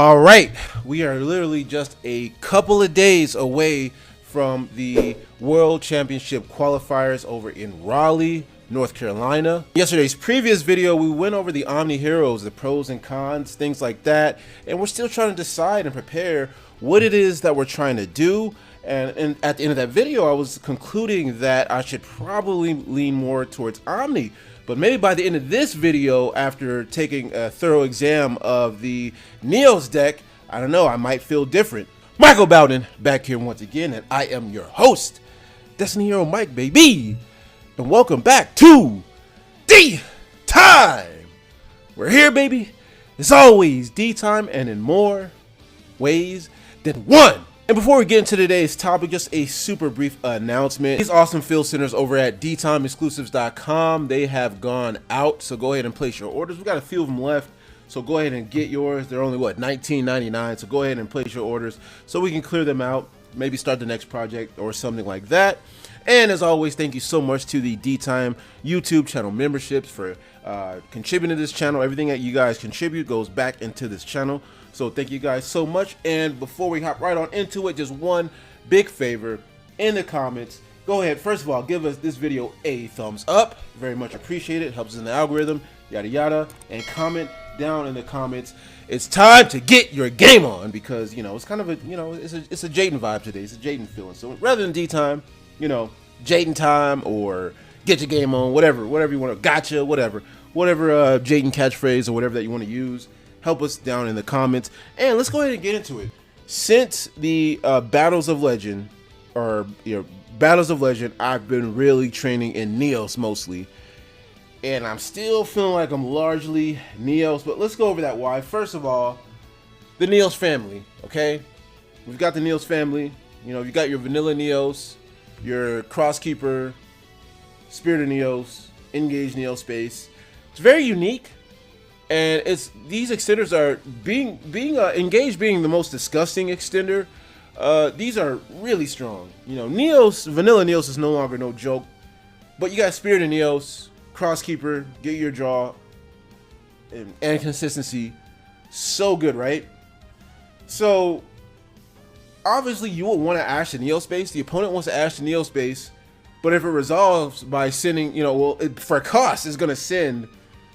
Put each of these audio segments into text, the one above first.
All right, we are literally just a couple of days away from the World Championship qualifiers over in Raleigh, North Carolina. Yesterday's previous video, we went over the Omni Heroes, the pros and cons, things like that, and we're still trying to decide and prepare what it is that we're trying to do. And at the end of that video, I was concluding that I should probably lean more towards Omni. But maybe by the end of this video, after taking a thorough exam of the Neos deck, I don't know, I might feel different. Michael Bowden back here once again, and I am your host, Destiny Hero Mike, baby. And welcome back to D-Time. We're here, baby. It's always D-Time and in more ways than one. And before we get into today's topic, just a super brief announcement. These awesome field centers over at DTimeExclusives.com, they have gone out, so go ahead and place your orders. We got a few of them left, so go ahead and get yours. They're only, what, $19.99, so go ahead and place your orders so we can clear them out, maybe start the next project or something like that. And as always, thank you so much to the D-Time YouTube channel memberships for contributing to this channel. Everything that you guys contribute goes back into this channel. So thank you guys so much. And before we hop right on into it, just one big favor in the comments. Go ahead, first of all, give us this video a thumbs up. Very much appreciate it. Helps in the algorithm, yada yada. And comment down in the comments, it's time to get your game on, because you know it's kind of a, you know, it's a Jaden vibe today. It's a Jaden feeling. So rather than D-Time, you know, Jaden time or get your game on, whatever you want to, gotcha, whatever Jaden catchphrase or whatever that you want to use. Help us down in the comments, and let's go ahead and get into it. Since the Battles of Legend, I've been really training in Neos mostly, and I'm still feeling like I'm largely Neos, but let's go over that why. First of all, the Neos family, okay? We've got the Neos family. You know, you got your vanilla Neos, your Crosskeeper, Spirit of Neos, Engage Neos Space. It's very unique. And it's, these extenders are being Engage being the most disgusting extender. These are really strong. You know, Neos, vanilla Neos is no longer no joke. But you got Spirit of Neos, Crosskeeper, get your draw, and consistency. So good, right? So obviously you would want to ash the Neo space. The opponent wants to ash the Neo space, but if it resolves by sending, you know, well, for cost, it's gonna send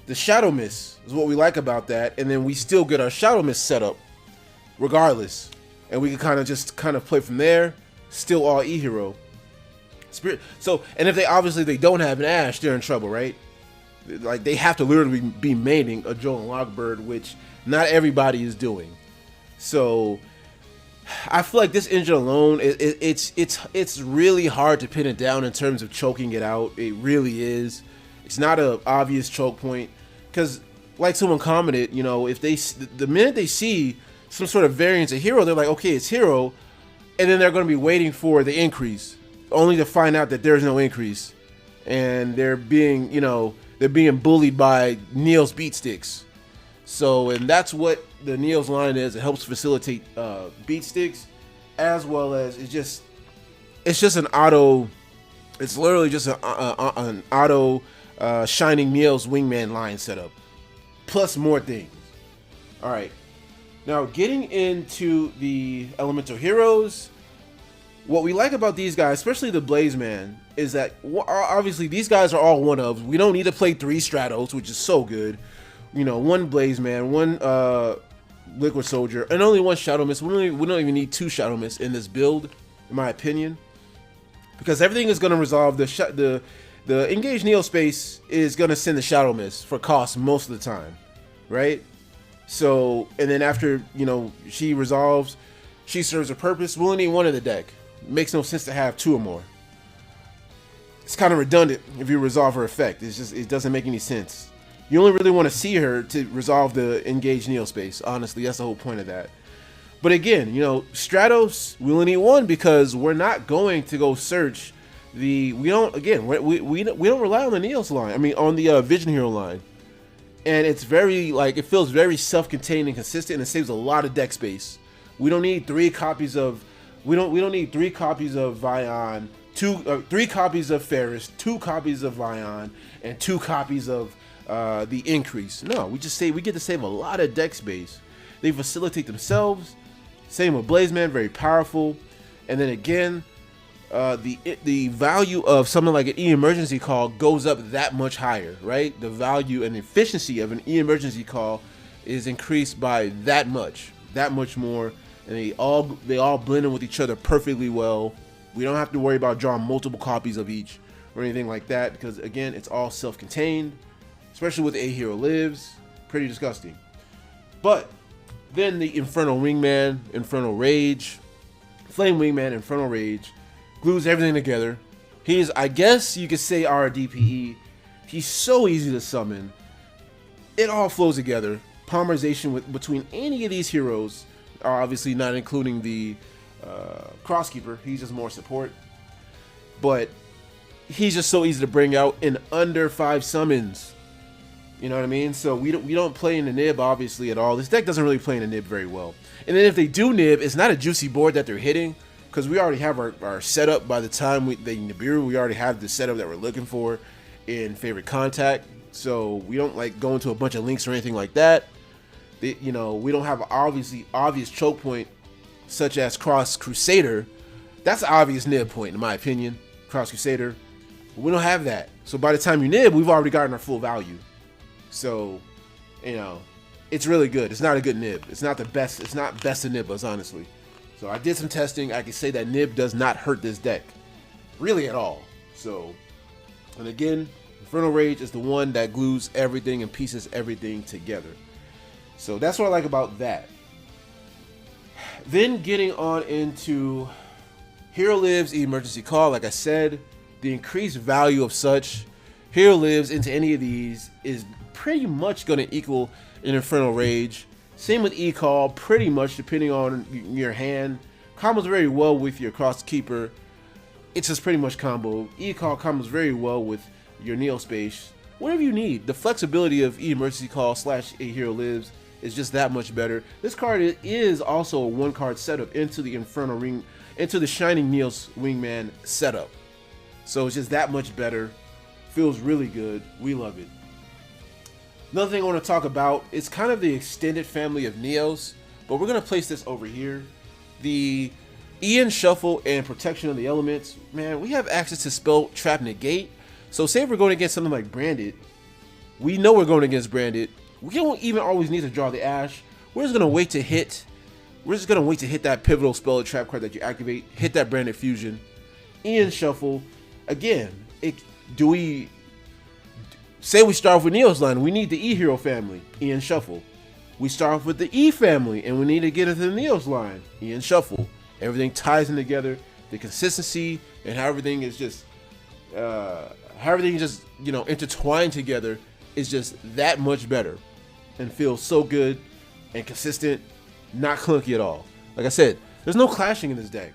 the Shadow Mist, is what we like about that, and then we still get our Shadow Mist set up regardless, and we can kind of play from there. Still all E-Hero Spirit. So, and if they don't have an Ash, they're in trouble, right? Like, they have to literally be maining a Joe and Lockbird, which not everybody is doing. So I feel like this engine alone, it's really hard to pin it down in terms of choking it out. It really is. It's not an obvious choke point, because like someone commented, you know, if the minute they see some sort of variance of hero, they're like, okay, it's hero, and then they're going to be waiting for the increase, only to find out that there's no increase, and they're being, you know, they're being bullied by Neos beat sticks. So, and that's what the Neos line is. It helps facilitate beat sticks, as well as it's just an auto. It's literally just an auto Shining Neos wingman line setup, plus more things. All right, now getting into the elemental heroes, what we like about these guys, especially the Blaze Man, is that obviously these guys are all one ofs. We don't need to play 3 Stratos, which is so good. You know, 1 Blaze Man, 1 Liquid Soldier, and only 1 Shadow Mist. We don't even need 2 Shadow Mists in this build, in my opinion, because everything is going to resolve. The Engage Neo space is going to send the Shadow Mist for cost most of the time, right? So, and then after, you know, she resolves, she serves a purpose. We'll need 1 in the deck. It makes no sense to have 2 or more. It's kind of redundant if you resolve her effect. It doesn't make any sense. You only really want to see her to resolve the Engage Neo space. Honestly, that's the whole point of that. But again, you know, Stratos, we only need 1 because we're not going to go search we don't rely on the Neos line. I mean, on the Vision Hero line. And it's very, like, it feels very self-contained and consistent, and it saves a lot of deck space. We don't need 3 copies of we don't need 3 copies of Vion, 3 copies of Ferris, 2 copies of Vion, and 2 copies of the increase. No, we get to save a lot of deck space. They facilitate themselves. Same with Blazeman, very powerful. And then again, the value of something like an E-emergency call goes up that much higher, right? The value and efficiency of an E-emergency call is increased by that much more, and they all blend in with each other perfectly well. We don't have to worry about drawing multiple copies of each or anything like that, because again, it's all self-contained, especially with A Hero Lives. Pretty disgusting. But then the Infernal Wingman, Infernal Rage, Flame Wingman, Infernal Rage glues everything together. He's, I guess you could say, our DPE. He's so easy to summon. It all flows together. Polymerization between any of these heroes, are obviously not including the Crosskeeper. He's just more support. But he's just so easy to bring out in under 5 summons. You know what I mean? So we don't play in the nib obviously at all. This deck doesn't really play in the nib very well. And then if they do nib, it's not a juicy board that they're hitting, because we already have our setup. By the time they Nibiru, we already have the setup that we're looking for in favorite contact. So we don't like go into a bunch of links or anything like that. You know, we don't have an obvious choke point such as Cross Crusader. That's an obvious nib point in my opinion. Cross Crusader. We don't have that. So by the time you nib, we've already gotten our full value. So, you know, it's really good. It's not a good nib. It's not the best. It's not best of nibs, honestly. So I did some testing. I can say that nib does not hurt this deck, really at all. So, and again, Infernal Rage is the one that glues everything and pieces everything together. So that's what I like about that. Then getting on into Hero Lives Emergency Call, like I said, the increased value of such Hero Lives into any of these is pretty much going to equal an Infernal Rage. Same with E-Call, pretty much, depending on your hand. Combos very well with your Crosskeeper. It's just pretty much combo. E-Call combos very well with your Neo Space. Whatever you need. The flexibility of E-Emergency Call / A Hero Lives is just that much better. This card is also a 1-card setup into the Infernal Ring, into the Shining Neos Wingman setup. So it's just that much better. Feels really good. We love it. Another thing I want to talk about is kind of the extended family of Neos, but we're going to place this over here. The Ian Shuffle and Protection of the Elements. Man, we have access to Spell Trap Negate. So say if we're going against something like Branded, we know we're going against Branded. We don't even always need to draw the Ash. We're just going to wait to hit. We're just going to wait to hit that pivotal Spell Trap card that you activate. Hit that Branded Fusion. Ian Shuffle. Again, do we... Say we start off with Neo's line, we need the E Hero family, Ian Shuffle. We start off with the E family, and we need to get into the Neo's line, Ian Shuffle. Everything ties in together, the consistency, and how everything is just, you know, intertwined together is just that much better, and feels so good and consistent, not clunky at all. Like I said, there's no clashing in this deck.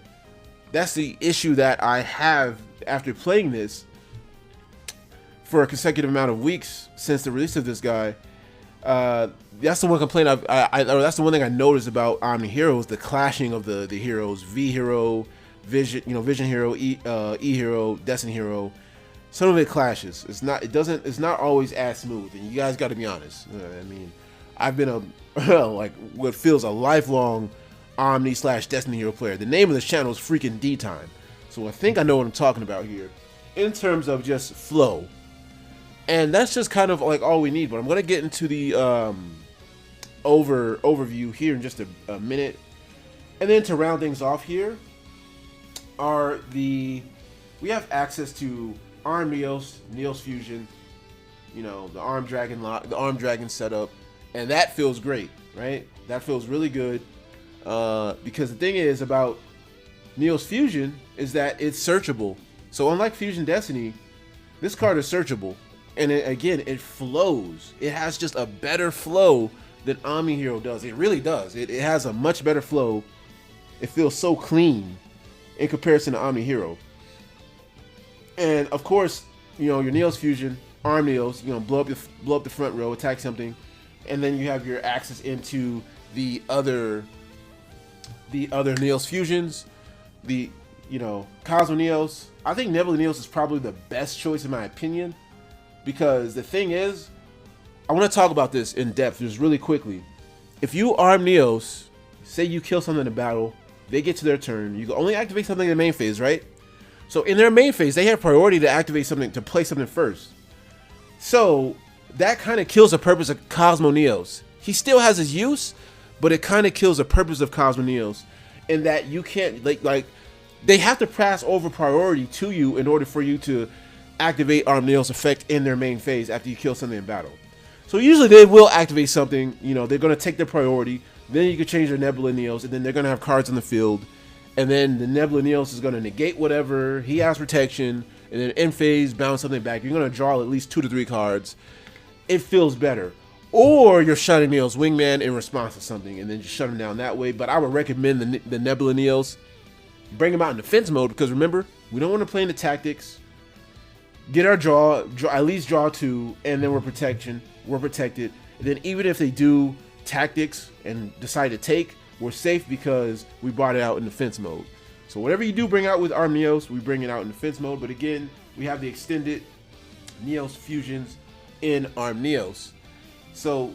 That's the issue that I have after playing this for a consecutive amount of weeks since the release of this guy. That's the one complaint or that's the one thing I noticed about Omni Heroes, the clashing of the heroes. V Hero, Vision, you know, Vision Hero, E Hero, Destiny Hero. Some of it clashes. It's not always as smooth, and you guys got to be honest. I mean, I've been like what feels a lifelong Omni / Destiny Hero player. The name of this channel is freaking D Time, so I think I know what I'm talking about here in terms of just flow. And that's just kind of like all we need. But I'm going to get into the overview here in just a minute. And then to round things off here are we have access to Arm Neos Fusion, you know, the Arm Dragon setup, and that feels great, right? That feels really good because the thing is about Neos Fusion is that it's searchable. So unlike Fusion Destiny, this card is searchable. And again, it flows. It has just a better flow than Omni Hero does. It really does. It has a much better flow. It feels so clean in comparison to Omni Hero. And of course, you know, your Neos Fusion, Arm Neos, you know, blow up the front row, attack something, and then you have your access into the other Neos Fusions, the, you know, Cosmo Neos. I think Nebula Neos is probably the best choice in my opinion. Because the thing is, I want to talk about this in depth just really quickly. if you arm Neos, say you kill something in a battle, they get to their turn, you can only activate something in the main phase, right? So in their main phase, they have priority to activate something, to play something first. So that kind of kills the purpose of Cosmo Neos. He still has his use, but it kind of kills the purpose of Cosmo Neos, in that you can't, like they have to pass over priority to you in order for you to activate Arm Neos effect in their main phase after you kill something in battle. So usually they will activate something, you know, they're going to take their priority, then you can change their Nebula Neos, and then they're going to have cards on the field, and then the Nebula Neos is going to negate whatever, he has protection, and then in phase, bounce something back. You're going to draw at least 2 to 3 cards. It feels better. Or you're shutting Neos Wingman in response to something, and then just shut him down that way. But I would recommend the Nebula Neos. Bring them out in defense mode, because remember, we don't want to play into tactics. Get our draw, at least draw 2, and then we're protected. And then even if they do tactics and decide to take, we're safe because we brought it out in defense mode. So whatever you do bring out with Arm Neos, we bring it out in defense mode. But again, we have the extended Neos fusions in Arm Neos. So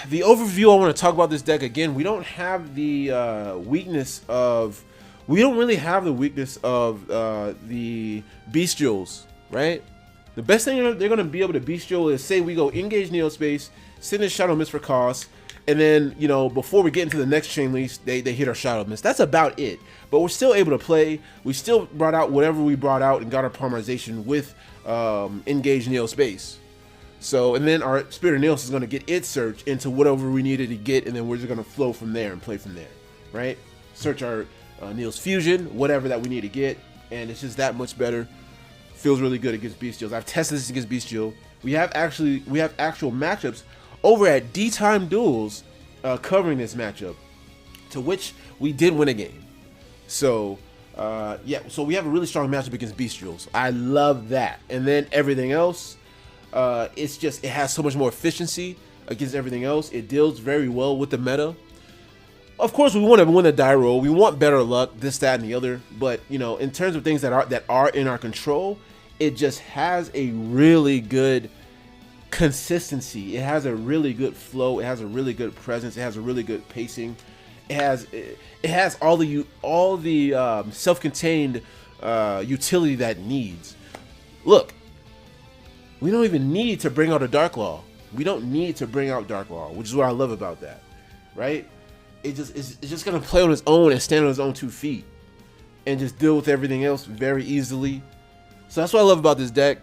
the overview I want to talk about this deck, again, we don't have the weakness of, we don't really have the weakness of the Bestials, right? The best thing they're going to be able to Bestial is, say we go engage Neo Space, send in Shadow Mist for cost, and then, you know, before we get into the next chain leash, they hit our Shadow Mist. That's about it. But we're still able to play. We still brought out whatever we brought out and got our polymerization with engage Neo Space. So, and then our Spirit of Neos is going to get its search into whatever we needed to get, and then we're just going to flow from there and play from there, right? Search our Neos Fusion, whatever that we need to get, and it's just that much better. Feels really good against Bestials. I've tested this against Bestial. We have actual matchups over at DTime Duels covering this matchup, to which we did win a game. So, yeah, so we have a really strong matchup against Bestials. I love that. And then everything else, it's just, it has so much more efficiency against everything else. It deals very well with the meta. Of course, we want to win a die roll. We want better luck, this, that, and the other. But, you know, in terms of things that are in our control, it just has a really good consistency. It has a really good flow. It has a really good presence. It has a really good pacing. It has all the self-contained utility that it needs. Look, we don't even need to bring out a Dark Law. We don't need to bring out Dark Law, which is what I love about that, right? It's just gonna play on its own and stand on its own 2 feet and just deal with everything else very easily. So that's what I love about this deck.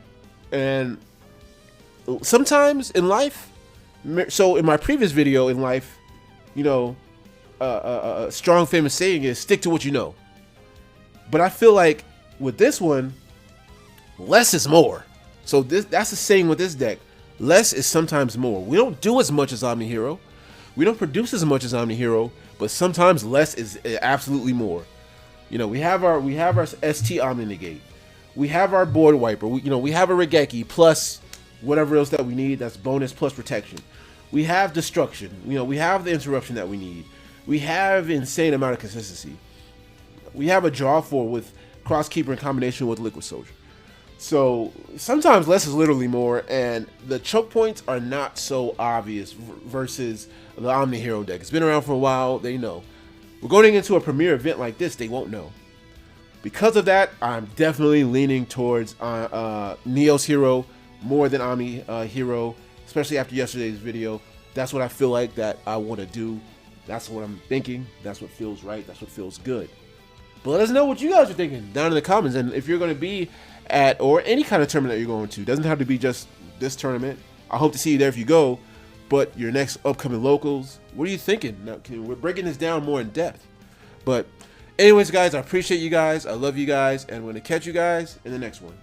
And sometimes in life, so in my previous video in life, you know, a strong famous saying is stick to what you know. But I feel like with this one, less is more. So that's the saying with this deck. Less is sometimes more. We don't do as much as Omni Hero. We don't produce as much as Omni Hero, but sometimes less is absolutely more. You know, we have our ST Omni Negate. We have our Board Wiper. We have a Regeki plus whatever else that we need. That's bonus plus protection. We have Destruction. You know, we have the interruption that we need. We have insane amount of consistency. We have a draw for with Crosskeeper in combination with Liquid Soldier. So sometimes less is literally more, and the choke points are not so obvious versus the Omni Hero deck. It's been around for a while, they know. We're going into a premier event like this, they won't know. Because of that, I'm definitely leaning towards Neos Hero more than Omni Hero, especially after yesterday's video. That's what I feel like that I want to do. That's what I'm thinking. That's what feels right. That's what feels good. But let us know what you guys are thinking down in the comments, and if you're going to be at, or any kind of tournament that you're going to. Doesn't have to be just this tournament. I hope to see you there if you go, but your next upcoming locals, what are you thinking? Now, we're breaking this down more in depth. But anyways, guys, I appreciate you guys. I love you guys, and I'm going to catch you guys in the next one.